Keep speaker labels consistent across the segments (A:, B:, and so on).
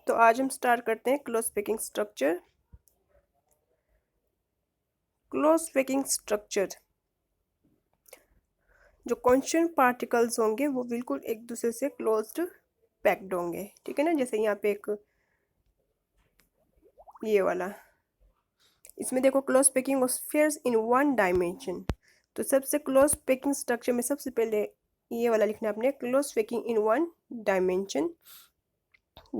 A: तो आज हम स्टार्ट करते हैं close packing structure. Close packing structure, जो कॉन्स्टेंट पार्टिकल्स होंगे वो बिल्कुल एक दूसरे से क्लोज्ड पैक्ड होंगे, ठीक है ना। जैसे यहाँ पे एक ये वाला, इसमें देखो close packing of spheres in one dimension. तो सबसे क्लोज पैकिंग स्ट्रक्चर में सबसे पहले ये वाला लिखना है आपने, close packing in one dimension.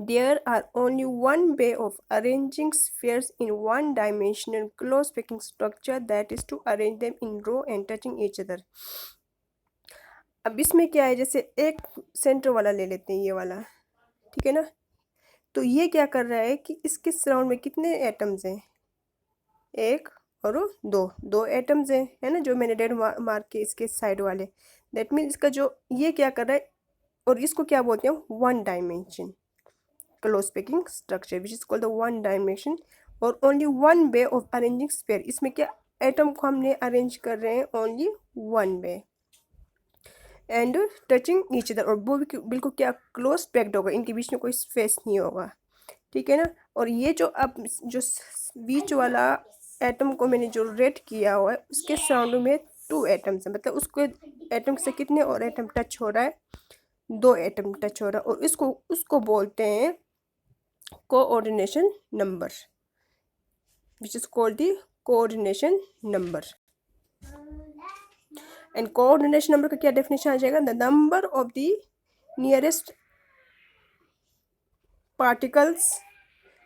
A: There are only one way of arranging spheres in one-dimensional close packing structure, that is to arrange them in row and touching each other. अब इसमें क्या है, जैसे एक सेंटर वाला ले लेते हैं ये वाला, ठीक है ना। तो ये क्या कर रहा है कि इसके सराउंड में कितने एटम्स हैं, एक और दो एटम्स हैं, है ना, जो मैंने रेड मार्क के इसके साइड वाले। दैट मीन्स इसका जो ये क्या कर रहा है, और इसको क्या बोलते हैं, one dimension close packing structure which is called the one dimension और only one way of arranging sphere. इसमें क्या एटम को हमने अरेंज कर रहे हैं only one way and touching each other, और वो बिल्कुल क्या क्लोज पैक्ड होगा, इनके बीच में कोई स्पेस नहीं होगा, ठीक है ना। और ये जो अब जो बीच वाला एटम को मैंने जो रेड किया हुआ है उसके सराउंड में टू एटम्स है, मतलब उसको एटम से कितने और एटम टच हो रहा है, दो एटम टच हो रहा है, और उसको बोलते हैं coordination number which is called the coordination number. And coordination number का क्या definition आ जाएगा, the number of the nearest particles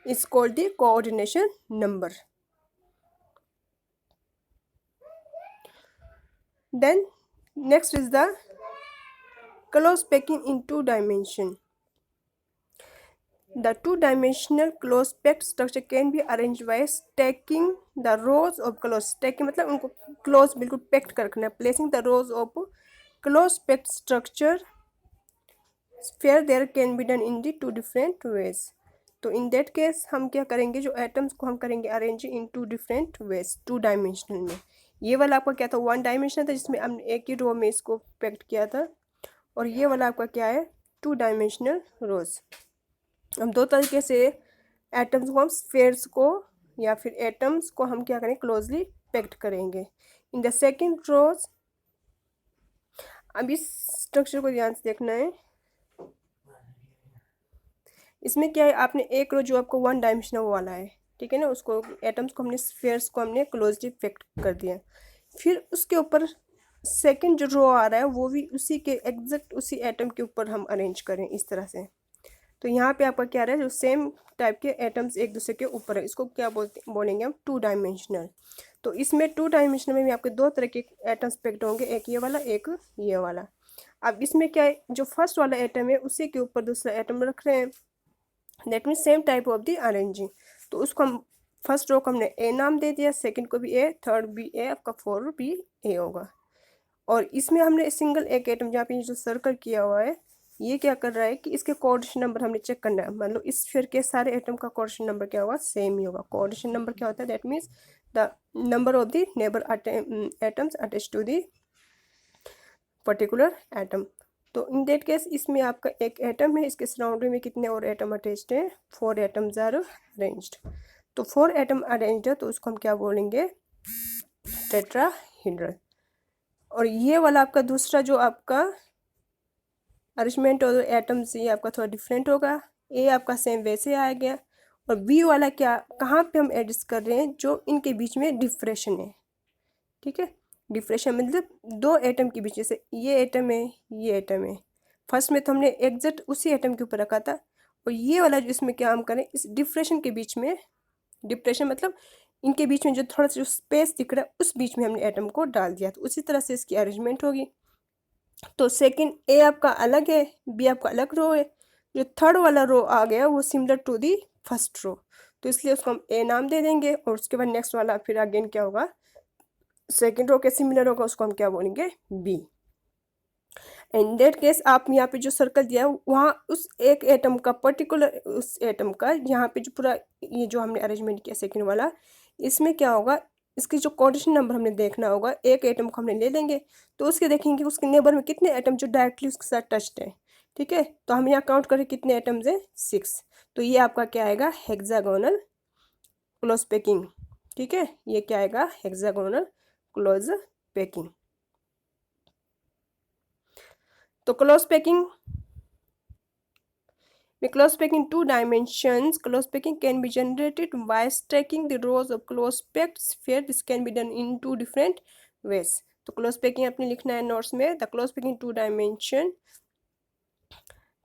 A: is called the coordination number. Then next is the close packing in two dimension. The two-dimensional close-packed structure can be arranged by stacking the rows of close. Stacking मतलब उनको close बिल्कुल packed कर रखना है. Placing the rows of close-packed structure sphere there can be done in the two different ways. तो in that case हम क्या करेंगे, जो atoms को हम करेंगे arrange in two different ways, two dimensional में. ये वाला आपका क्या था, one dimensional था जिसमें हमने एक ही row में इसको packed किया था, और ये वाला आपका क्या है, two dimensional rows. हम दो तरीके से एटम्स को, हम स्फीयर्स को या फिर एटम्स को हम क्या करेंगे, क्लोजली पैक्ड करेंगे इन द सेकंड रोज। अब इस स्ट्रक्चर को ध्यान से देखना है। इसमें क्या है, आपने एक रो जो आपको वन डायमेंशनल वाला है, ठीक है ना, उसको एटम्स को हमने स्फीयर्स को हमने क्लोजली पैक्ड कर दिया। फिर उसके ऊपर सेकंड जो रो आ रहा है वो भी उसी के एग्जैक्ट उसी एटम के ऊपर हम अरेंज करें इस तरह से। तो यहाँ पे आपका क्या रहा है, जो सेम टाइप के एटम्स एक दूसरे के ऊपर है, इसको क्या बोलेंगे हम, टू डायमेंशनल। तो इसमें टू डायमेंशनल में भी आपके दो तरह के एटम्स पैक्ड होंगे, एक ये वाला एक ये वाला। अब इसमें क्या है, जो फर्स्ट वाला एटम है उसी के ऊपर दूसरा एटम रख रहे हैं, that mean same type of the arranging. तो उसको हम फर्स्ट रो को हमने ए नाम दे दिया, सेकेंड को भी ए, थर्ड भी ए, आपका फोर्थ भी ए होगा। और इसमें हमने सिंगल एक एटम जहाँ पे जो सर्कल किया हुआ है, ये क्या कर रहा है कि इसके कोऑर्डिनेशन नंबर हमने चेक करना है, मतलब इस स्फीयर के सारे एटम का कोऑर्डिनेशन नंबर क्या होगा, सेम ही होगा। कोऑर्डिनेशन नंबर क्या होता है, that means the number of the neighbour atoms attach to the particular atom. तो इन दैट केस इसमें आपका एक एटम है, इसके सराउंडिंग में कितने और एटम अटैच्ड हैं, 4 एटम्स आर अरेंज्ड। तो 4 एटम अरेंज्ड है तो उसको हम क्या बोलेंगे, टेट्राहेड्रल। और ये वाला आपका दूसरा जो आपका अरेंजमेंट और एटम्स ये आपका थोड़ा डिफरेंट होगा। ए आपका सेम वैसे आ गया, और बी वाला क्या, कहाँ पे हम एडजस्ट कर रहे हैं, जो इनके बीच में डिफ्रेशन है, ठीक है। डिफ्रेशन मतलब दो एटम के बीच, जैसे ये एटम है ये एटम है, फर्स्ट में तो हमने एग्जैक्ट उसी एटम के ऊपर रखा था, और ये वाला जो इसमें क्या हम करें, इस डिफ्रेशन के बीच में, डिप्रेशन मतलब इनके बीच में जो थोड़ा सा जो स्पेस दिख रहा है उस बीच में हमने एटम को डाल दिया, तो उसी तरह से इसकी अरेंजमेंट होगी। तो सेकंड ए आपका अलग है, बी आपका अलग रो है, जो थर्ड वाला रो आ गया वो similar to the first row, तो इसलिए उसको हम ए नाम दे देंगे। और उसके बाद नेक्स्ट वाला फिर अगेन क्या होगा, सेकंड रो के सिमिलर होगा, उसको हम क्या बोलेंगे, बी। इन दैट केस आप यहाँ पे जो सर्कल दिया है वहाँ उस एक एटम का पर्टिकुलर, उस एटम का यहाँ पे जो पूरा ये जो हमने अरेंजमेंट किया सेकंड वाला, इसमें क्या होगा, इसकी जो कोऑर्डिनेशन नंबर हमने देखना होगा, एक एटम को हमने ले लेंगे तो उसके देखेंगे उसके नेबर में कितने एटम जो डायरेक्टली उसके साथ टच्ड है, ठीक है, तो हम यहाँ काउंट करें कितने एटम्स हैं, 6। तो ये आपका क्या आएगा, हेक्सागोनल क्लोज पैकिंग। ठीक है, ये क्या आएगा, हेक्सागोनल क्लोज पैकिंग। तो close packing with close pack in 2 dimensions, close packing can be generated by stacking the rows of close packed sphere. This can be done in 2 different ways. तो close packing आपने लिखना है notes में, the close packing 2 dimension.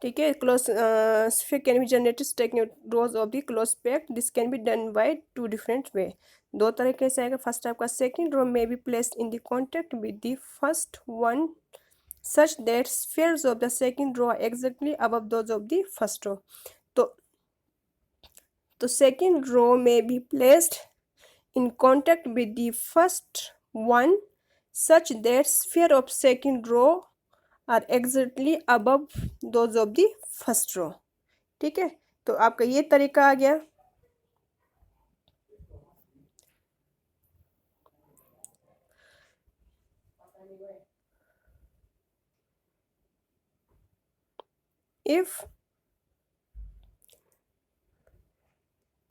A: ठीक है, close sphere can be generated stacking rose of the close pack. This can be done by 2 different way. 2 तरीके से आएगा। फर्स्ट आपका सेकंड रो में B placed in the contact with the first one such that spheres of the second row are exactly above those of the first row. तो second row may be placed in contact with the first one such that sphere of second row are exactly above those of the first row. ठीक है, तो आपका ये तरीका आ गया। If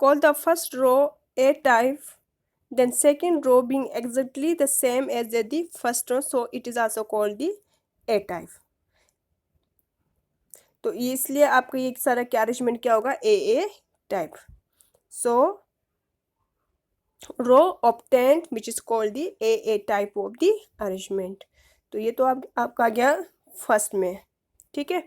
A: call the first row A type, then second row being exactly the same as the first row, so it is also called the A type. तो इसलिए आपका ये सारा क्या अरेंजमेंट क्या होगा, A type. So row obtained which is called the A type of the arrangement. तो ये तो आपका आ गया फर्स्ट में। ठीक है,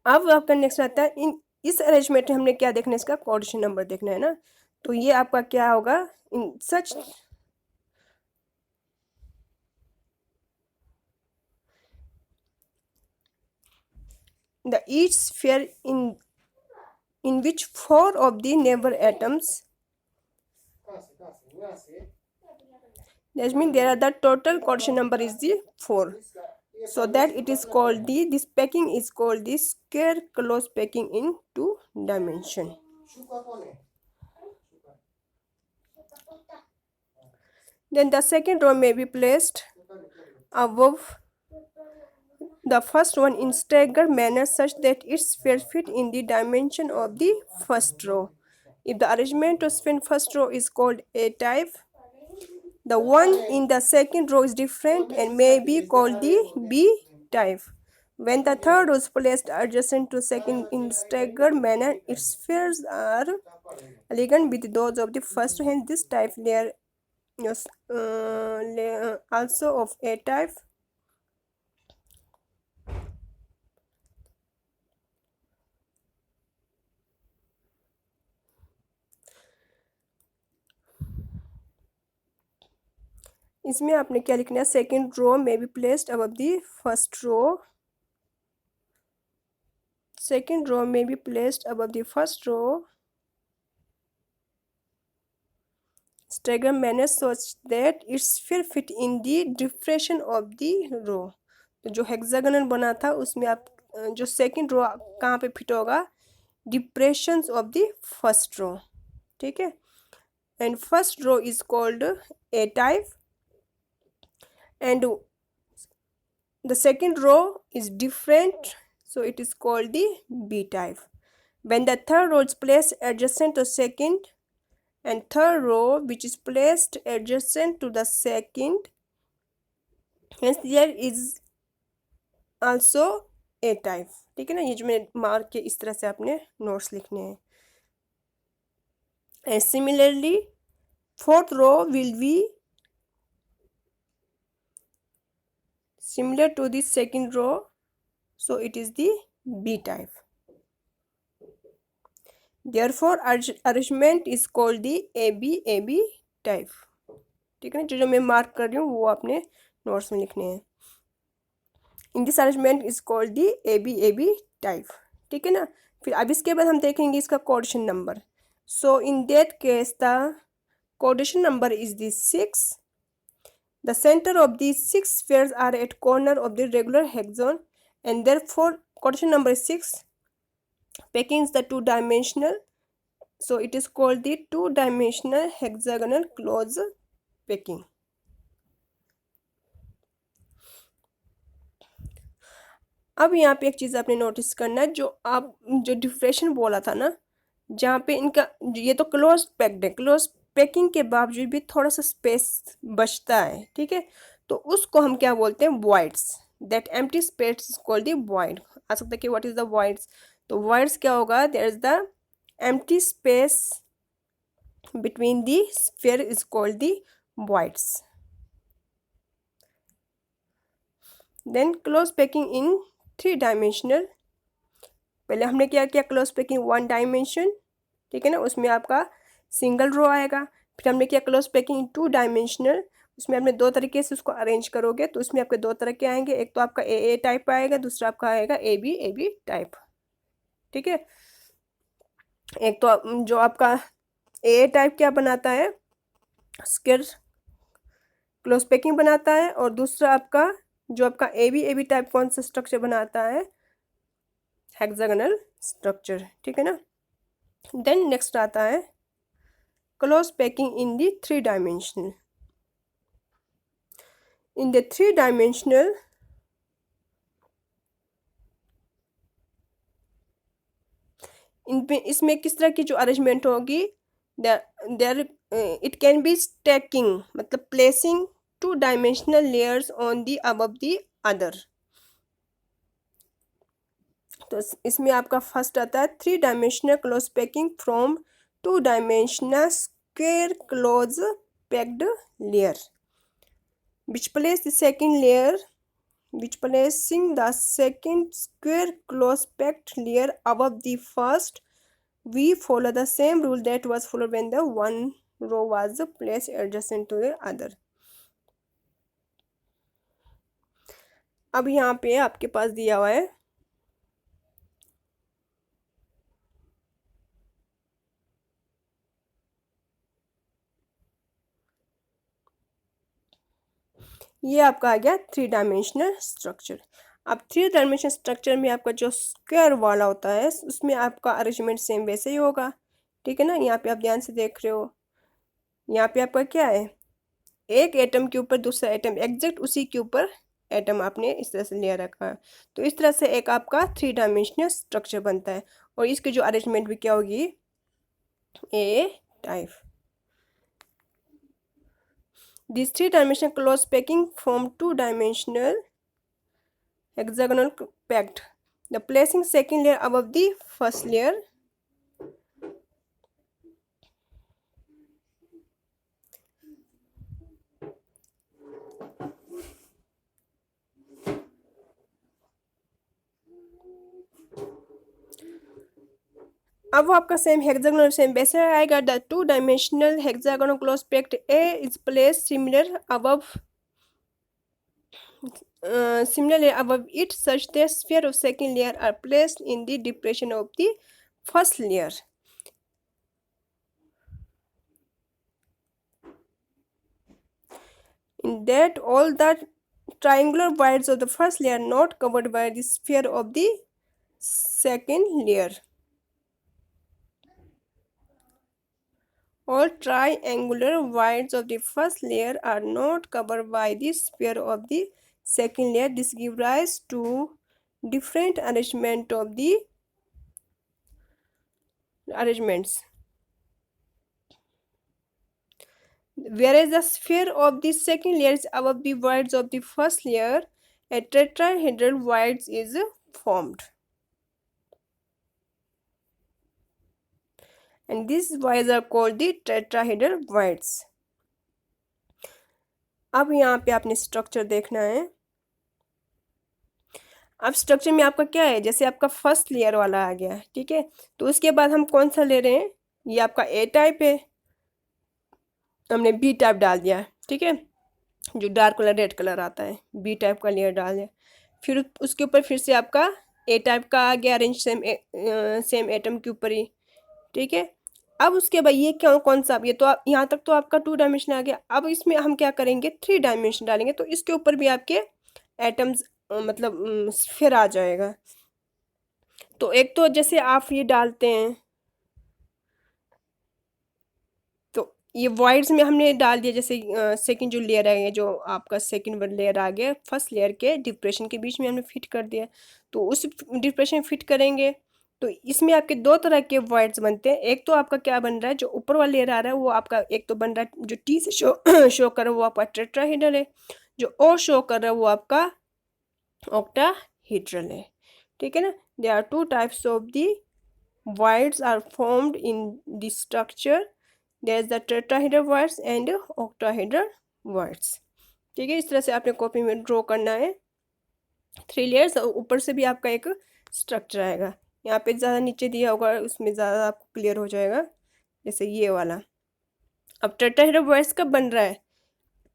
A: अब आपका नेक्स्ट आता है इस अरेंजमेंट में हमने क्या देखना है, इसका कोऑर्डिनेशन नंबर देखना है ना। तो ये आपका क्या होगा, इन सच the each sphere in which 4 of the neighbor atoms, that means there are the total coordination number is the 4, so that it is called the this packing is called the square close packing in 2 dimension. Then the second row may be placed above the first one in staggered manner such that its sphere fit in the dimension of the first row. If the arrangement of sphere first row is called A type, the one in the second row is different and may be called the B type. When the third row is placed adjacent to second in staggered manner, its spheres are aligned with those of the first. Hence, this type layer is also of A type. इसमें आपने क्या लिखना है, second row में B placed above the first row, second row में B placed above the first row staggered manner such that its sphere fit in the depression of the row. तो जो hexagonal बना था उसमें आप जो सेकेंड रो कहाँ पे फिट होगा, depressions of the first row. ठीक है, and first row is called A type and the second row is different, so it is called the B type. When the third row is placed adjacent to second and third row which is placed adjacent to the second, hence there is also A type. ठीक है ना, ये जो मैंने mark के इस तरह से आपने नोट्स लिखने हैं। And similarly fourth row will be similar to the second row, so it is the B type. Therefore arrangement is called the AB type. ठीक है ना, जो मैं मार्क कर रही हूँ वो आपने नोट्स में लिखने हैं। In this arrangement is called the AB type. ठीक है ना, फिर अब इसके बाद हम देखेंगे इसका coordination number. So in that case the coordination number is the 6. The center of these 6 spheres are at corner of the regular hexagon and therefore coordination number is 6. Packing is the 2-dimensional, so it is called the 2-dimensional hexagonal close packing. अब यहाँ पे एक चीज़ आपने notice करना है, जो diffraction बोला था ना, जहाँ पे इनका ये तो क्लोज पैक्ड है, क्लोज पैकिंग के बावजूद भी थोड़ा सा स्पेस बचता है, ठीक है, तो उसको हम क्या बोलते हैं, voids. That empty space is called the void. आ सकता है कि व्हाट इज द वॉइड्स, तो वॉइड्स क्या होगा, there is the empty space between the sphere is called the voids. Then close packing in 3 dimensional, पहले हमने क्या किया, क्लोज पैकिंग 1 डायमेंशन, ठीक है ना, उसमें आपका सिंगल रो आएगा। फिर हमने किया क्लोज पैकिंग 2 डायमेंशनल, उसमें आपने दो तरीके से उसको अरेंज करोगे तो उसमें आपके दो तरह के आएंगे, एक तो आपका ए टाइप आएगा, दूसरा आपका आएगा ए बी टाइप, ठीक है। एक तो जो आपका ए टाइप क्या बनाता है, स्क्वायर क्लोज पैकिंग बनाता है, और दूसरा आपका जो आपका ए बी टाइप कौन सा स्ट्रक्चर बनाता है, हेक्सागोनल स्ट्रक्चर, ठीक है ना। देन नेक्स्ट आता है close packing in the 3 dimensional. In the 3 dimensional इसमें किस तरह की जो अरेंजमेंट होगी, there it can be stacking, मतलब placing 2 dimensional layers on the above the other. तो इसमें आपका फर्स्ट आता है 3 dimensional close packing from 2 dimensional square close packed layer, which place the second layer which placing the second square close packed layer above the first. We follow the same rule that was followed when the one row was placed adjacent to the other. अब यहाँ पे आपके पास दिया हुआ है ये आपका आ गया 3 डायमेंशनल स्ट्रक्चर। अब 3 डायमेंशनल स्ट्रक्चर में आपका जो स्क्वायर वाला होता है उसमें आपका अरेंजमेंट सेम वैसे ही होगा, ठीक है ना। यहाँ पे आप ध्यान से देख रहे हो, यहाँ पे आपका क्या है, एक एटम के ऊपर दूसरा एटम एग्जैक्ट उसी के ऊपर एटम आपने इस तरह से ले रखा है, तो इस तरह से एक आपका 3 डायमेंशनल स्ट्रक्चर बनता है, और इसकी जो अरेंजमेंट भी क्या होगी, ए type. This 3 dimensional close packing from 2 dimensional hexagonal packed. The placing second layer above the first layer. अब वो आपका सेम हेक्सागोनल सेम वैसे आएगा। The 2 dimensional hexagonal close packed A is place similar above it such that sphere of second layer are placed in the depression of the first layer. In that all the triangular voids of the first layer not covered by the sphere of the second layer. All triangular voids of the first layer are not covered by the sphere of the second layer. This gives rise to different arrangement of the arrangements. Whereas the sphere of the second layer is above the voids of the first layer, a tetrahedral void is formed. And these voids are called the tetrahedral voids. अब यहाँ पे आपने structure देखना है। अब structure में आपका क्या है, जैसे आपका फर्स्ट लेयर वाला आ गया, ठीक है, तो उसके बाद हम कौन सा ले रहे हैं, ये आपका ए टाइप है, हमने बी टाइप डाल दिया, ठीक है, जो डार्क कलर रेड कलर आता है, बी टाइप का लेयर डाल दिया। फिर उसके ऊपर फिर से आपका ए टाइप का आ गया अरेंज सेम एटम के ऊपर ही, ठीक है। अब उसके बाद ये क्या कौन सा, ये तो यहाँ तक तो आपका 2 डायमेंशन आ गया। अब इसमें हम क्या करेंगे, 3 डायमेंशन डालेंगे, तो इसके ऊपर भी आपके एटम्स मतलब फिर आ जाएगा। तो एक तो जैसे आप ये डालते हैं, तो ये voids में हमने डाल दिया, जैसे सेकंड जो लेयर है, जो आपका सेकंड लेयर आ गया फर्स्ट लेयर के डिप्रेशन के बीच में हमने फिट कर दिया, तो उस डिप्रेशन में फिट करेंगे तो इसमें आपके दो तरह के voids बनते हैं। एक तो आपका क्या बन रहा है, जो ऊपर वाला लेयर आ रहा है वो आपका एक तो बन रहा है जो टी से शो कर रहा है वो आपका टेट्राहेड्रल है, जो ओ शो कर रहा है वो आपका octahedral है, ठीक है ना। there are two types of the voids are formed in this structure. there is the tetrahedral voids and octahedral voids, ठीक है। इस तरह से आपने कॉपी में ड्रॉ करना है 3 लेयर्स, और ऊपर से भी आपका एक स्ट्रक्चर आएगा। यहाँ पे ज़्यादा नीचे दिया होगा उसमें ज़्यादा आपको क्लियर हो जाएगा, जैसे ये वाला। अब टेट्राहेड्रल voids कब बन रहा है,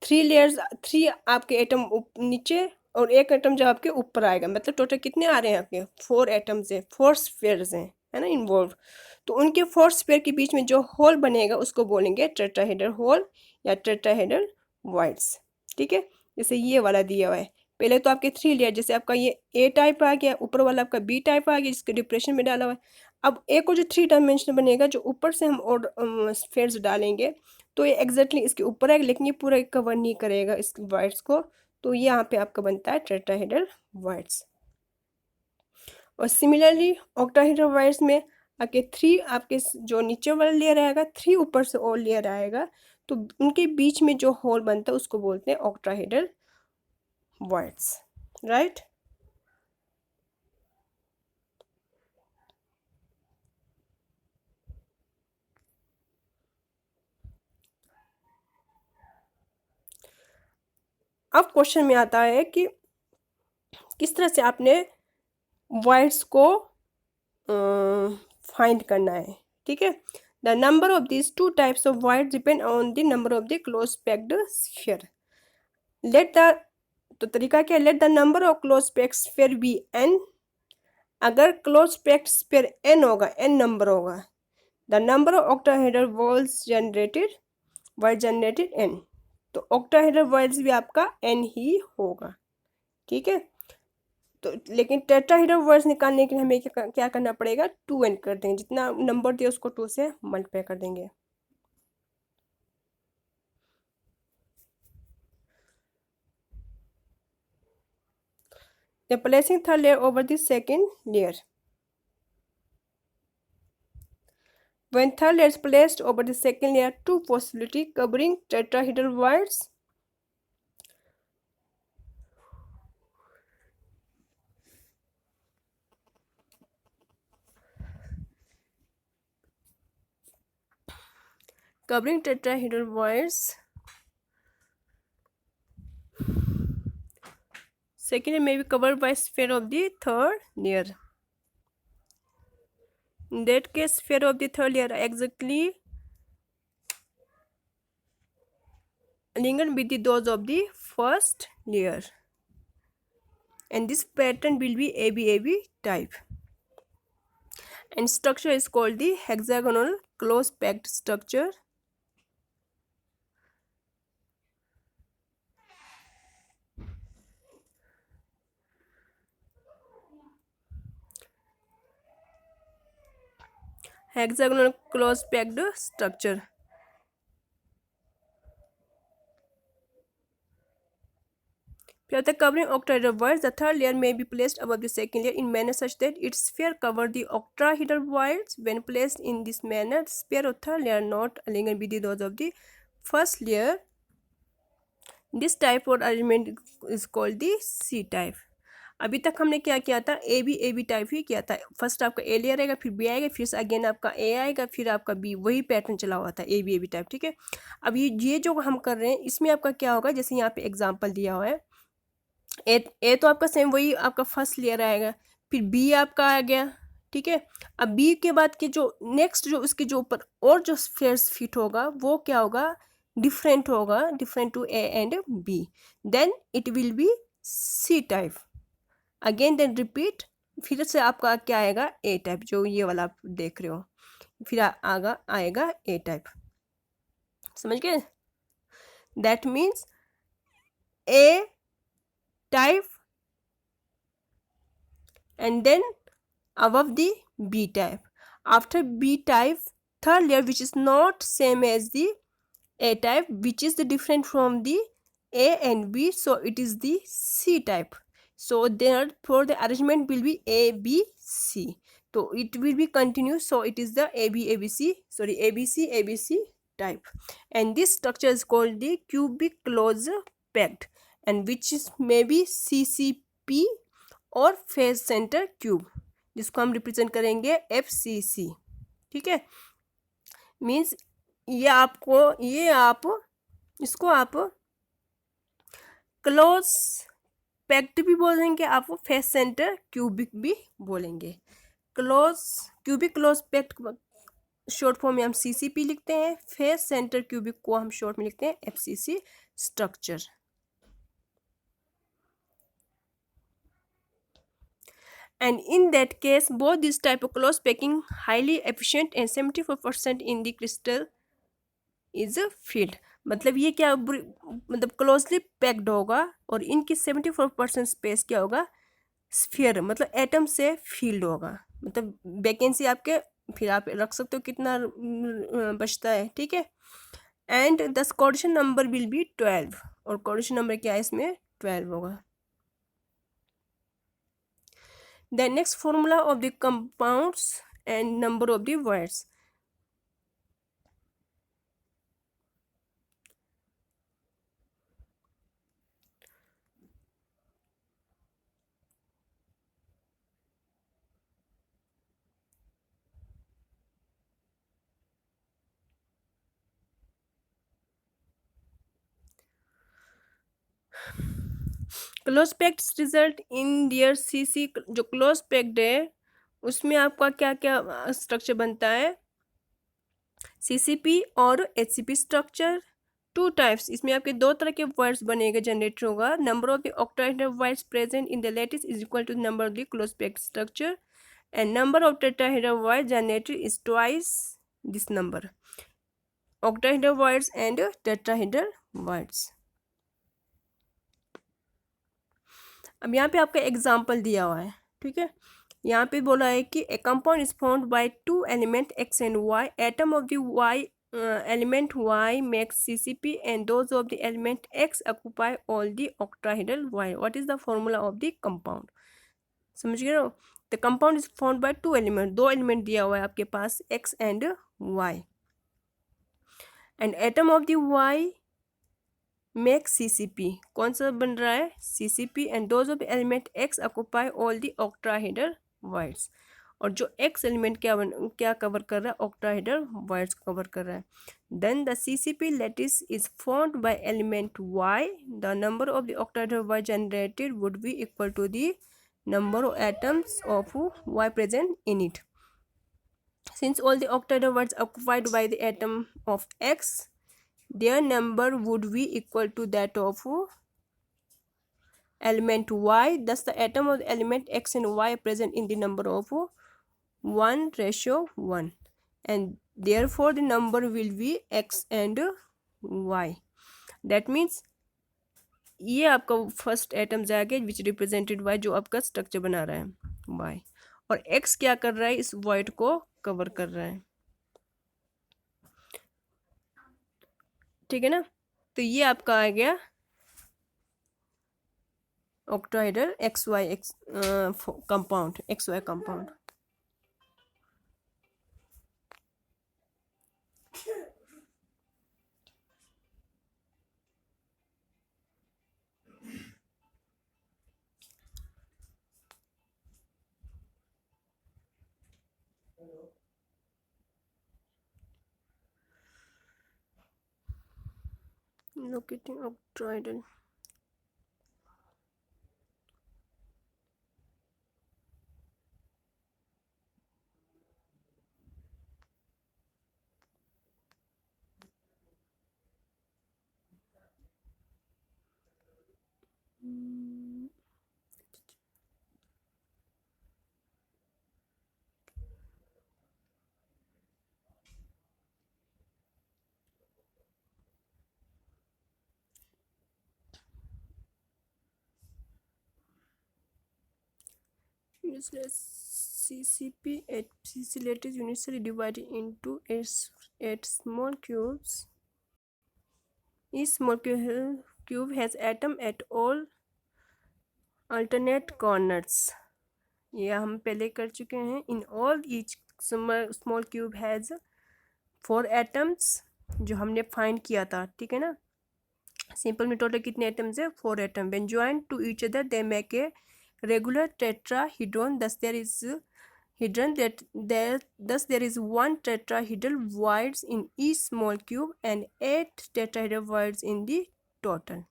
A: 3 लेयर्स, 3 आपके एटम नीचे और एक एटम जब आपके ऊपर आएगा, मतलब टोटल कितने आ रहे हैं आपके 4 एटम्स हैं, 4 स्फीयर्स हैं, है ना, इन्वॉल्व। तो उनके 4 स्फीयर के बीच में जो होल बनेगा उसको बोलेंगे टेट्राहेड्रल होल या टेट्राहेड्रल voids, ठीक है। जैसे ये वाला दिया हुआ है, पहले तो आपके 3 लेयर, जैसे आपका ये ए टाइप आ गया, ऊपर वाला आपका बी टाइप आ गया जिसके डिप्रेशन में डाला हुआ है। अब एक को जो 3 डायमेंशनल बनेगा, जो ऊपर से हम और स्फीयर्स डालेंगे तो ये एग्जैक्टली इसके ऊपर है, लेकिन ये पूरा कवर नहीं करेगा इस voids को, तो ये यहाँ पे आपका बनता है टेट्राहेड्रल voids। और सिमिलरली ऑक्टाहेड्रल voids में आपके 3 आपके जो नीचे वाला लेयर आएगा, 3 ऊपर से और लेयर आएगा, तो उनके बीच में जो होल बनता है उसको बोलते हैं ऑक्टाहेड्रल voids, राइट। अब क्वेश्चन में आता है कि किस तरह से आपने voids को फाइंड करना है, ठीक है। The number of these two types of voids depend on the number of the close packed sphere. let the तो तरीका क्या है, let the number of close packed sphere be n। अगर क्लोज पैक्ड स्फीयर n होगा, n number होगा, the number of octahedral voids generated n, तो octahedral voids भी आपका n ही होगा, ठीक है। तो लेकिन टेट्राहेड्रल voids निकालने के लिए हमें क्या करना पड़ेगा, 2n कर देंगे, जितना नंबर दिया उसको 2 से मल्टीप्लाई कर देंगे। Then placing third layer over the second layer. When third layer is placed over the second layer, two possibility covering tetrahedral voids. Covering tetrahedral voids. Second layer may be covered by sphere of the third layer. In that case, sphere of the third layer are exactly aligned with those of the first layer. And this pattern will be ABAB type. And structure is called the hexagonal close packed structure. Hexagonal close packed structure. After covering octahedral voids, the third layer may be placed above the second layer in manner such that its sphere cover the octahedral voids. When placed in this manner, the sphere of third layer not aligned with those of the first layer. This type of arrangement is called the C type. अभी तक हमने क्या किया था, A B type ही किया था। First आपका a layer आएगा, फिर बी आएगा, फिर से अगेन आपका ए आएगा, फिर आपका बी, वही पैटर्न चला हुआ था ए बी टाइप, ठीक है। अब ये जो हम कर रहे हैं इसमें आपका क्या होगा, जैसे यहाँ पे एग्जांपल दिया हुआ है, ए तो आपका सेम वही आपका फर्स्ट लेयर आएगा, फिर बी आपका आ गया, ठीक है। अब बी के बाद के जो नेक्स्ट जो उसके जो ऊपर और जो स्फीयर्स फिट होगा वो क्या होगा, डिफरेंट होगा, different to A and B, then it will be C type. Again then repeat, फिर से आपका क्या आएगा, ए टाइप, जो ये वाला आप देख रहे हो, फिर आगा आएगा ए टाइप, समझ गए। That means A type and then above the B type. After B type, third layer which is not same as the A type which is the different from the A and B, so it is the C type. So therefore the arrangement will be A B C. So it will be continuous, so it is the ABC type. And this structure is called the cubic closed packed, and which is maybe CCP और face centre cube, जिसको हम represent करेंगे FCC. ठीक है, means ये आप इसको आप क्लोज पैक्ड भी बोलेंगे, आप फेस सेंटर क्यूबिक भी बोलेंगे. Cubic close packed short form में हम CCP लिखते हैं, फेस सेंटर क्यूबिक को हम शॉर्ट में लिखते हैं FCC structure. And in that case, both this type of close packing highly efficient and 74% in the crystal is filled. मतलब ये क्या मतलब क्लोजली पैक्ड होगा और इनकी 74% स्पेस क्या होगा, स्फीयर मतलब एटम से फील्ड होगा. मतलब वैकेंसी आपके फिर आप रख सकते हो कितना बचता है. ठीक है, and the coordination number will be 12 और कोऑर्डिनेशन नंबर क्या है इसमें 12 होगा. The next formula of the compounds and number of the words. Close packed result in dear CC. जो क्लोज पैक्ड है उसमें आपका क्या क्या स्ट्रक्चर बनता है, CCP और HCP स्ट्रक्चर. टू टाइप्स, इसमें आपके दो तरह के वर्ड्स बनेगा, जनरेट होगा. Number of the octahedral words present in the lattice is equal to number of the close packed structure, and number of tetrahedral words generated is twice this number. Octahedral words and tetrahedral words. अब यहाँ पे आपका example दिया हुआ है. ठीक है, यहाँ पे बोला है कि ए compound is formed by two element X and Y. Atom of the Y element Y makes CCP and those of the element X occupy all the octahedral Y. What is the formula of the compound? समझ गए हो. The compound is formed by two element, दो element दिया हुआ है आपके पास X and Y, and atom of the Y make CCP. कौन सा बन रहा है, CCP, and those of the element X occupy all the octahedral voids. और जो X एलिमेंट क्या कवर कर रहा है, octahedral voids कवर कर रहा है. Then the CCP lattice is formed by element Y. The number of the octahedral voids generated would be equal to the number of atoms of Y present in it. Since all the octahedral voids occupied by the atom of X, their number would be equal to that of element Y. Thus the atom of the element X and Y are present in the number of 1:1, and therefore the number will be X and Y. That means ये आपका first atom जाएगा विच represented bye जो आपका structure बना रहा है Y, और X क्या कर रहा है, इस वॉइड को कवर कर रहा है. ठीक है ना, तो ये आपका आ गया octahedral XY compound, XY compound. Locating octahedral. CCP HCC lattice unitary divided into 8 small cubes Each small cube has atom at all alternate corners. ये हम पहले कर चुके हैं. In all each small cube has 4 atoms जो हमने find किया था. ठीक है ना. सिंपल में टोटल कितने एटम्स है? 4 atom. When joined to each other they make a regular tetrahedron. Thus there is one tetrahedral voids in each small cube and 8 tetrahedral voids in the total.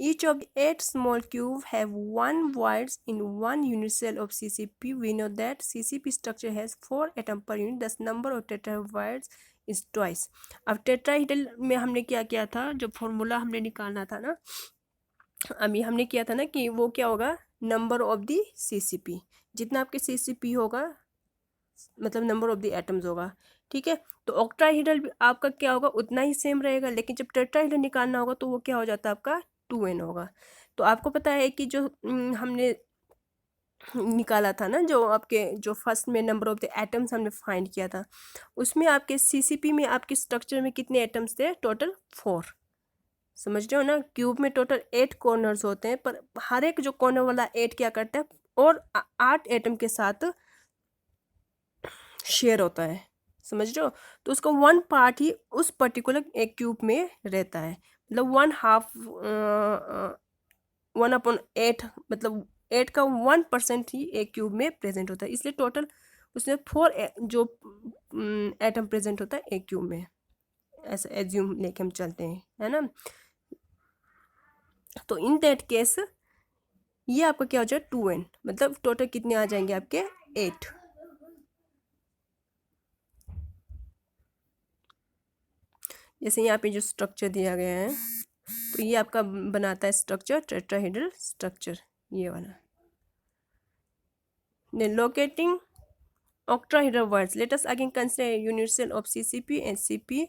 A: Each of the 8 small cubes have 1 voids in one unit cell of CCP. We know that CCP structure has 4 atoms per unit. Thus number of tetrahedral voids is twice. अब tetrahedral में हमने क्या किया था? जो formula हमने निकालना था ना, अभी हमने किया था ना कि वो क्या होगा? Number of the CCP. जितना आपके CCP होगा मतलब नंबर ऑफ द एटम्स होगा. ठीक है. तो ऑक्टाहेड्रल आपका क्या होगा? उतना ही सेम रहेगा. लेकिन जब टेट्राहेड्रल निकालना होगा तो वो क्या हो जाता है? आपका 2n होगा. तो आपको पता है कि जो हमने निकाला था ना, जो आपके जो फर्स्ट में नंबर ऑफ द एटम्स हमने फाइंड किया था, उसमें आपके CCP में आपके स्ट्रक्चर में कितने एटम्स थे? टोटल 4. समझ रहे हो ना. क्यूब में टोटल 8 कॉर्नर्स होते हैं, पर हर एक जो कॉर्नर वाला 8 क्या करता है और 8 एटम के साथ शेयर होता है. समझ रहे हो. तो उसका 1 पार्ट ही उस पर्टिकुलर एक क्यूब में रहता है. मतलब 1/8 मतलब 8 का 1% ही एक क्यूब में प्रेजेंट होता है. इसलिए टोटल उसमें 4 जो एटम प्रेजेंट होता है एक क्यूब में. ऐसा एज्यूम लेके हम चलते हैं, है ना. तो इन दैट केस ये आपका क्या हो जाए? 2n. मतलब टोटल कितने आ जाएंगे आपके? 8. जैसे यहाँ पे जो स्ट्रक्चर दिया गया है, तो ये आपका बनाता है स्ट्रक्चर टेट्राहेड्रल स्ट्रक्चर, ये वाला. Then locating octahedral voids. Let us again consider a unit cell of CCP and CP.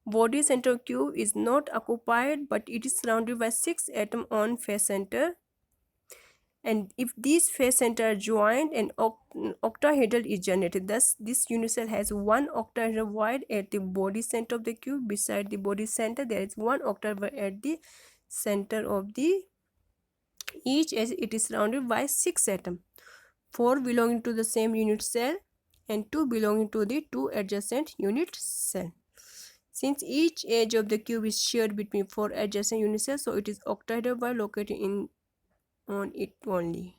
A: Body center cube is not occupied, but it is surrounded by 6 atoms on face center. And if these face center are joined, an octahedral is generated. Thus, this unit cell has 1 octahedral void at the body center of the cube. Beside the body center, there is 1 octahedral void at the center of the each, as it is surrounded by 6 atoms. 4 belonging to the same unit cell and 2 belonging to the 2 adjacent unit cell. Since each edge of the cube is shared between 4 adjacent unit cells, so it is octahedral void located on it only.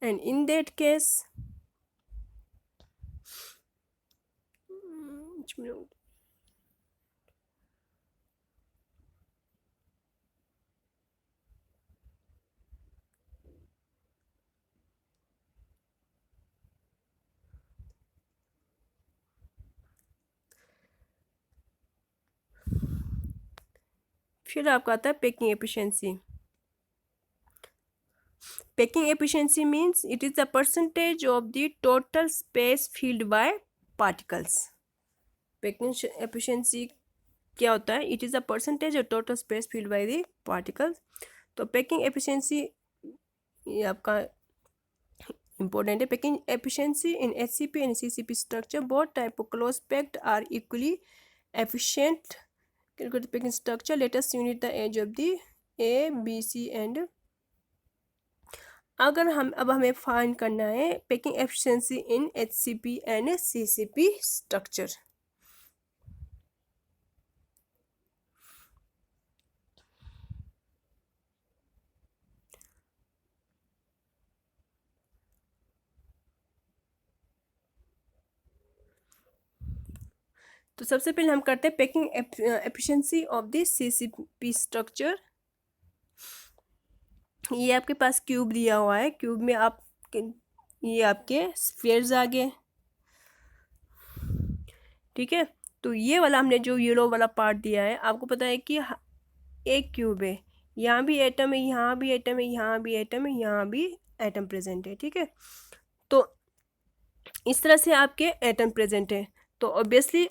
A: And in that case, फिर आपका आता है packing efficiency. Packing efficiency means it is the percentage of the total space filled by particles. Packing efficiency क्या होता है? It is the percentage of total space filled by the particles. तो packing efficiency ये आपका important है. Packing efficiency in HCP and CCP structure, both type of close packed are equally efficient. Calculate packing structure. Let us unit the edge of the A, B, C and अगर हम अब हमें find करना है packing efficiency in HCP and CCP structure. तो सबसे पहले हम करते हैं packing efficiency of the CCP structure. ये आपके पास क्यूब दिया हुआ है. क्यूब में आप ये आपके स्फीयर्स आ गए. ठीक है. तो ये वाला हमने जो येलो वाला पार्ट दिया है, आपको पता है कि एक क्यूब है, यहाँ भी एटम है, यहाँ भी एटम है, यहाँ भी एटम है, यहाँ भी एटम प्रेजेंट है. ठीक है. तो इस तरह से आपके एटम प्रेजेंट है। तो ऑब्वियसली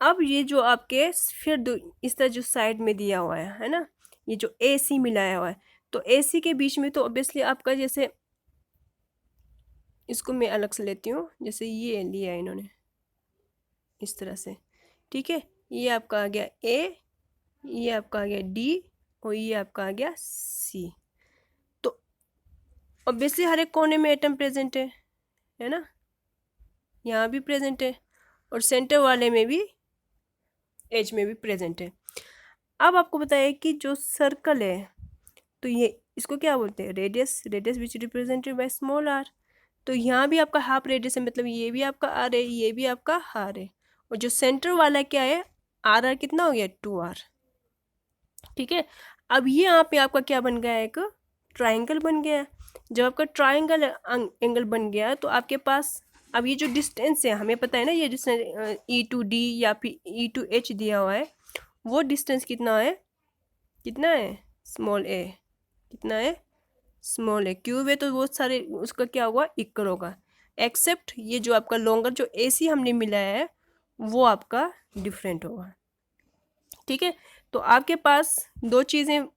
A: अब ये जो आपके फिर इस तरह जो साइड में दिया हुआ है ना, ये जो ए सी मिलाया हुआ है, तो ए सी के बीच में तो ऑब्वियसली आपका, जैसे इसको मैं अलग से लेती हूँ, जैसे ये लिया है इन्होंने इस तरह से, ठीक है। ये आपका आ गया ए, ये आपका आ गया डी, और ये आपका आ गया सी। तो ऑब्वियसली हर एक कोने में एटम प्रेजेंट है ना, यहाँ भी प्रेजेंट है, और सेंटर वाले में भी, एज में भी प्रेजेंट है। अब आपको बताइए कि जो सर्कल है, तो ये इसको क्या बोलते हैं, radius, radius which represented by small R. तो यहाँ भी आपका हाफ रेडियस है, मतलब ये भी आपका आर है, ये भी आपका आर है, और जो सेंटर वाला क्या है, आर आर कितना हो गया, 2r, ठीक है। अब ये यहाँ पे आपका क्या बन गया, एक ट्राइंगल बन गया। जब आपका ट्राइंगल एंगल बन गया, तो आपके पास अब ये जो डिस्टेंस है, हमें पता है ना, ये डिस्टेंस ई टू डी या फिर ई टू एच दिया हुआ है, वो डिस्टेंस कितना है, कितना है, स्मॉल ए, कितना है, स्मॉल है। क्यूब है तो वो सारे उसका क्या होगा, इक्वल होगा, एक्सेप्ट ये जो आपका लॉन्गर जो ए सी हमने मिलाया है, वो आपका डिफरेंट होगा, ठीक है। तो आपके पास दो चीज़ें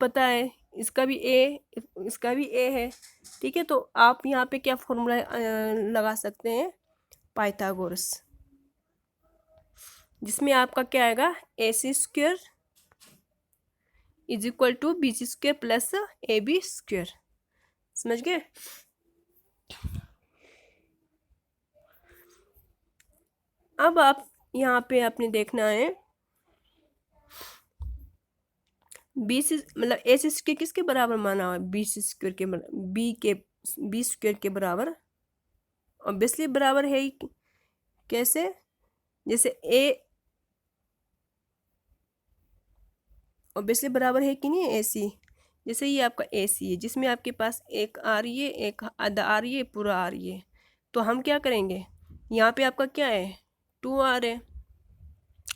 A: पता है, इसका भी ए, इसका भी ए है, ठीक है। तो आप यहाँ पे क्या फॉर्मूला लगा सकते हैं, पाइथागोरस, जिसमें आपका क्या आएगा, A C square is equal to B C square plus A B square. समझ गए। अब आप यहाँ पे आपने देखना है, बी सी मतलब ए सी स्क्वेयर किसके बराबर माना हुआ है, बी सी स्क्वेयर के बी स्क्वेयर के बराबर, ऑब्वियसली बराबर है ही। कैसे, जैसे ए ऑब्वियसली बराबर है कि नहीं, ए सी, जैसे ये आपका ए सी है, जिसमें आपके पास एक आ रही है, एक आधा आ रही है, पूरा आ रही है। तो हम क्या करेंगे, यहाँ पे आपका क्या है, 2r है,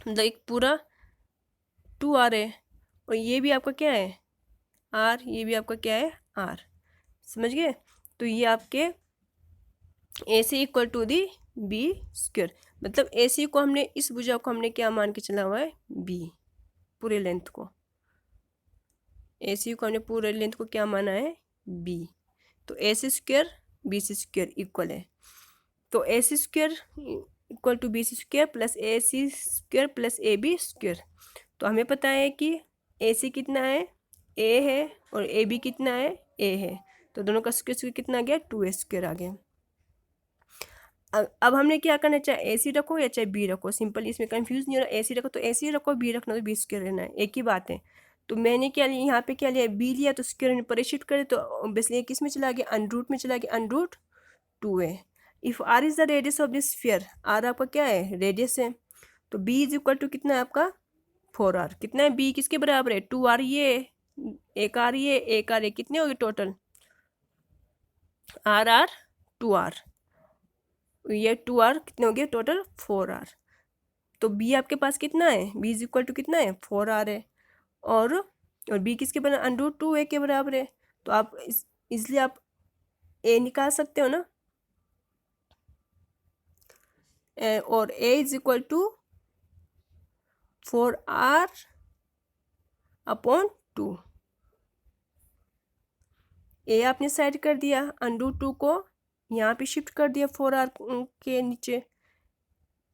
A: मतलब एक पूरा 2r है, और ये भी आपका क्या है, r, ये भी आपका क्या है, r। समझ गए। तो ये आपके A C equal to the B square, मतलब ए सी को हमने, इस भुजा को हमने क्या मान के चला हुआ है, बी, पूरे लेंथ को, ए सी को हमने पूरे लेंथ को क्या माना है, बी। तो A C square B C square equal है, तो A C square equal to B C square plus A C square plus A B square. तो हमें पता है कि ए सी कितना है, ए है, और ए बी कितना है, ए है। तो दोनों का स्क्वेयर कितना आ गया, 2a स्क्वेयर आ गया। अब हमने क्या करना है, चाहे ए सी रखो या चाहे बी रखो, सिंपल, इसमें कंफ्यूज नहीं हो रहा, ए सी रखो तो ए सी रखो, बी रखना तो बी स्क्वेयर रहना है, एक ही बात है। तो मैंने क्या लिया, यहाँ पे क्या लिया, बी लिया, तो स्क्वेयर पर शिफ्ट करे, तो ऑब्वियसली किस में चला गया, अनरूट में चला गया, under root 2a। If R is the radius of this sphere, R आपका क्या है, रेडियस है, तो बी इज इक्वल टू कितना है आपका, 4r। कितना है, बी किसके बराबर है, 2r, ये एक आर, ये एक आर, ये कितने हो गए टोटल, आर आर 2r, ये 2r कितने हो गए टोटल, 4r। तो बी आपके पास कितना है, बी इज इक्वल टू कितना है, 4r है, और बी किसके बराबर, अंडर 2a के बराबर है। तो आप इसलिए आप ए निकाल सकते हो ना, और a is equal to 4r upon 2। A आपने साइड कर दिया, अंडर 2 को यहाँ पे शिफ्ट कर दिया 4r के नीचे।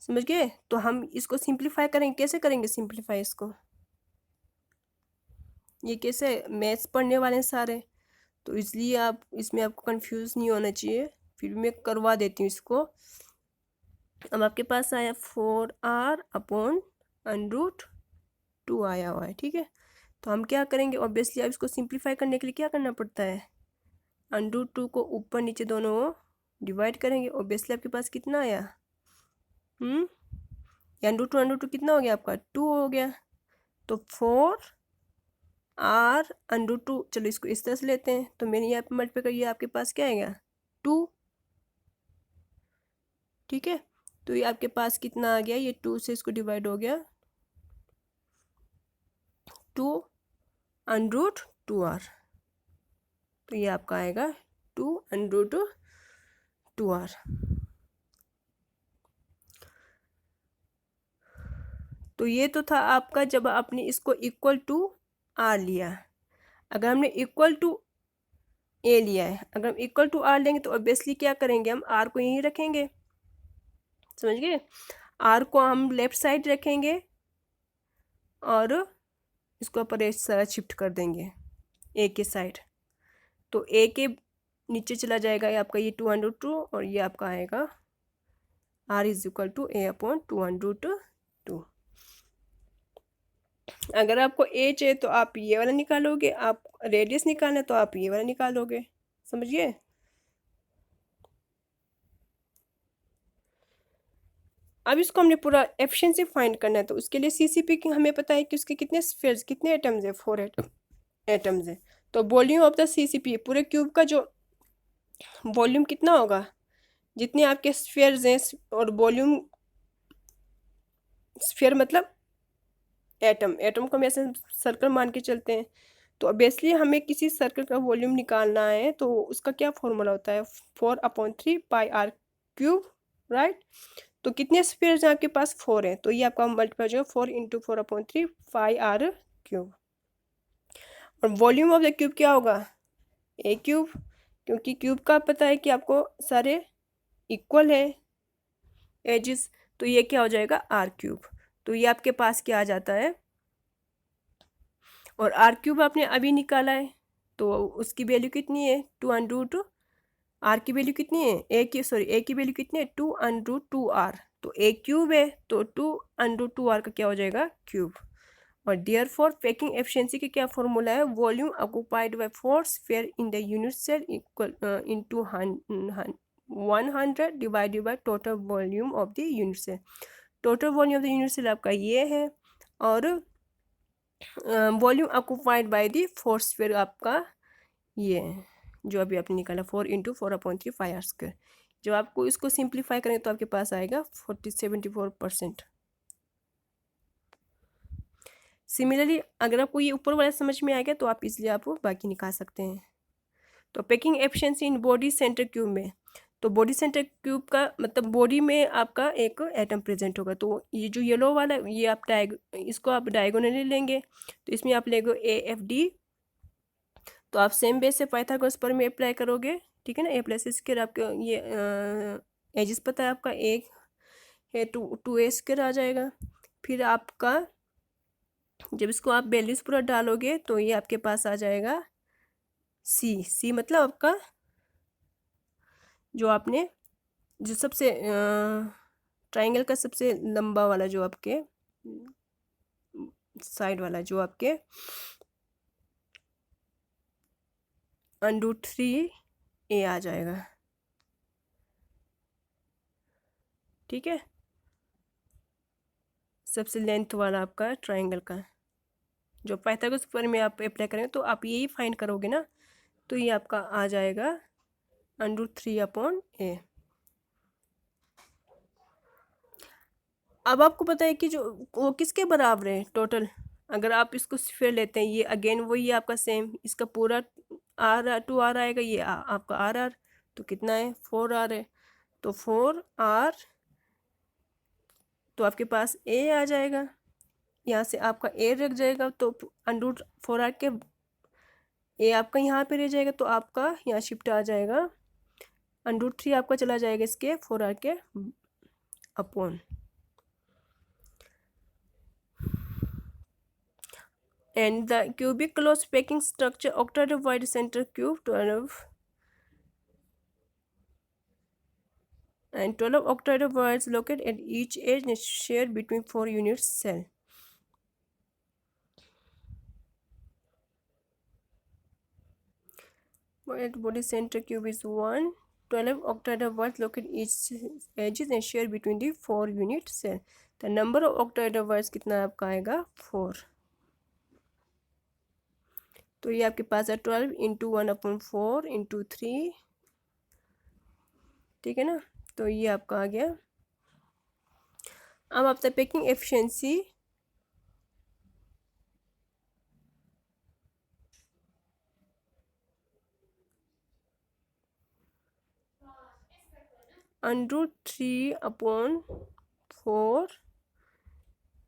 A: समझ गए। तो हम इसको सिंप्लीफाई करेंगे, कैसे करेंगे सिंप्लीफाई इसको, ये कैसे, मैथ्स पढ़ने वाले हैं सारे, तो इसलिए आप इसमें आपको कंफ्यूज नहीं होना चाहिए, फिर मैं करवा देती हूँ इसको। अब आपके पास आया 4r अपॉन अंडरूट 2 आया हुआ है, ठीक है। तो हम क्या करेंगे, ऑब्वियसली अब इसको सिंप्लीफाई करने के लिए क्या करना पड़ता है, अंडरूट 2 को ऊपर नीचे दोनों डिवाइड करेंगे, ऑब्वियसली आपके पास कितना आया, अंडरूट टू कितना हो गया आपका, 2 हो गया। तो 4r अंडरूट 2, चलो इसको इस तरह से लेते हैं, तो मैंने यहाँ पे मल्टीप्लाई करिए, आपके पास क्या आएगा, 2, ठीक है। तो ये आपके पास कितना आ गया, ये 2 से इसको डिवाइड हो गया, 2 अंडरूट 2r, तो ये आपका आएगा 2 अंडरूट 2r। तो ये तो था आपका जब आपने इसको इक्वल टू आर लिया। अगर हमने इक्वल टू ए लिया है, अगर हम इक्वल टू आर लेंगे तो ऑब्वियसली क्या करेंगे, हम आर को यहीं रखेंगे, समझ गए। आर को हम लेफ्ट साइड रखेंगे और इसको ऊपर इस तरह शिफ्ट कर देंगे ए के साइड। तो ए के नीचे चला जाएगा ये आपका ये 202 और ये आपका आएगा R is equal to A upon 202। अगर आपको ए चाहिए तो आप ये वाला निकालोगे, आप रेडियस निकालना है तो आप ये वाला निकालोगे, समझिए। अब इसको हमने पूरा एफिशिएंसी फाइंड करना है, तो उसके लिए सीसीपी की हमें पता है कि उसके कितने स्फीयर्स, कितने एटम्स है, 4 एटम्स है। तो वॉल्यूम ऑफ द सीसीपी पूरे क्यूब का जो वॉल्यूम कितना होगा, जितने आपके स्फीयर्स हैं, और वॉल्यूम स्फीयर मतलब एटम, एटम को हम ऐसे सर्कल मान के चलते हैं। तो ऑब्वियसली हमें किसी सर्कल का वॉल्यूम निकालना है, तो उसका क्या फॉर्मूला होता है, 4/3 पाई आर क्यूब, राइट। तो कितने स्फीयर्स हैं आपके पास, 4 है, तो ये आपका मल्टीप्लाई हो जाएगा 4 × 4/3 पाई आर क्यूब। और वॉल्यूम ऑफ द क्यूब क्या होगा, ए क्यूब, क्योंकि क्यूब का पता है कि आपको सारे इक्वल है एजिस, तो ये क्या हो जाएगा आर क्यूब। तो ये आपके पास क्या आ जाता है, और आर क्यूब आपने अभी निकाला है तो उसकी वैल्यू कितनी है, 2√2। आर की वैल्यू कितनी है, ए की वैल्यू कितनी है, 2√2r। तो ए क्यूब है तो 2√2r का क्या हो जाएगा, क्यूब। और देयरफॉर पैकिंग एफिशिएंसी के क्या फॉर्मूला है, volume occupied by 4 sphere in the unit cell equal into 100 divided by total volume of the unit cell. Total volume of the unit cell आपका ये है, और volume occupied by the 4 sphere आपका ये है जो अभी आपने निकाला, 4 × 4/3 पाई आर स्क्वायर। जब आपको इसको सिंप्लीफाई करेंगे तो आपके पास आएगा 74%। सिमिलरली अगर आपको ये ऊपर वाला समझ में आएगा तो आप इसलिए आप बाकी निकाल सकते हैं। तो packing efficiency in body centre cube में, तो बॉडी सेंटर क्यूब का मतलब बॉडी में आपका एक एटम प्रेजेंट होगा। तो ये जो येलो वाला ये आप इसको आप डायगोनली लेंगे, तो इसमें आप लेंगे AFD। तो आप सेम बेस से पाइथागोरस पर में अप्लाई करोगे, ठीक है ना। ए प्लस स्क्वायर आपके ये एजिस पता है आपका, एक है 2a स्क्वायर आ जाएगा। फिर आपका जब इसको आप वैल्यूज पूरा डालोगे तो ये आपके पास आ जाएगा सी मतलब आपका जो आपने जो सबसे ट्राइंगल का सबसे लंबा वाला जो आपके साइड वाला जो आपके √3a आ जाएगा, ठीक है। सबसे लेंथ वाला आपका ट्राइंगल का जो पाइथागोरस पर में आप अप्लाई करेंगे तो आप यही फाइंड करोगे ना, तो ये आपका आ जाएगा √3/a। अब आपको पता है कि जो वो किसके बराबर है टोटल। अगर आप इसको स्फीयर लेते हैं, ये अगेन वही है आपका सेम, इसका पूरा R2R आएगा, ये आपका RR, तो कितना है 4R है, तो 4R, तो आपके पास A आ जाएगा, यहाँ से आपका A रख जाएगा, तो √4R के A आपका यहाँ पे रह जाएगा, तो आपका यहाँ शिफ्ट आ जाएगा, √3 आपका चला जाएगा इसके 4R के upon. And the cubic closed packing structure octave wide center cube 12 and 12 octave wides located at each edge and shared between 4 unit cell. Body center cube is 1. 12 octave wides located each edges and shared between the 4 unit cell. The number of octave wides कितना आपका आएगा 4। तो ये आपके पास है 12 × 1/4 × 3, ठीक है ना। तो ये आपका आ गया। अब आपका packing efficiency √3/4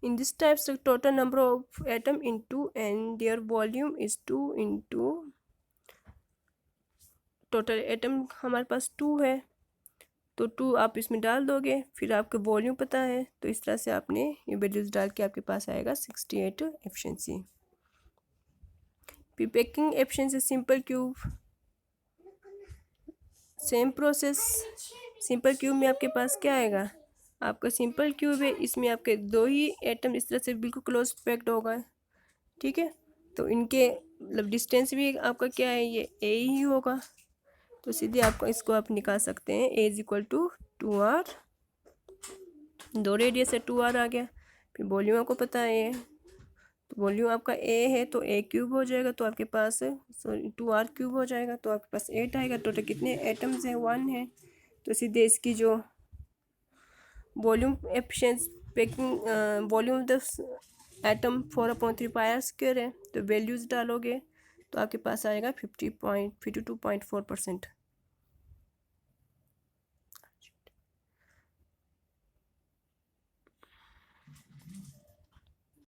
A: In this type, the total number of atom into and their volume is 2 into total atom हमारे पास 2 है, तो 2 आप इसमें डाल दोगे, फिर आपको वॉल्यूम पता है, तो इस तरह से आपने ये वैल्यूज डाल के आपके पास आएगा 68 एफिशिएंसी। फिर packing efficiency simple cube, same process. Simple cube में आपके पास क्या आएगा, आपका सिंपल क्यूब है, इसमें आपके 2 ही एटम इस तरह से बिल्कुल क्लोज पैक्ड होगा, ठीक है। तो इनके मतलब डिस्टेंस भी आपका क्या है, ये ए ही होगा, तो सीधे आपको इसको आप निकाल सकते हैं, A is equal to 2r, 2 radius है 2r आ गया। फिर वॉल्यूम आपको पता है, तो वॉल्यूम आपका ए है तो ए क्यूब हो जाएगा, तो आपके पास सॉरी 2r क्यूब हो जाएगा, तो आपके पास 8 आएगा। टोटल कितने एटम्स हैं, 1 है, तो सीधे इसकी जो volume efficiency packing volume of the atom 4/3 pi square है, तो वैल्यूज़ डालोगे तो आपके पास आएगा 52.4%।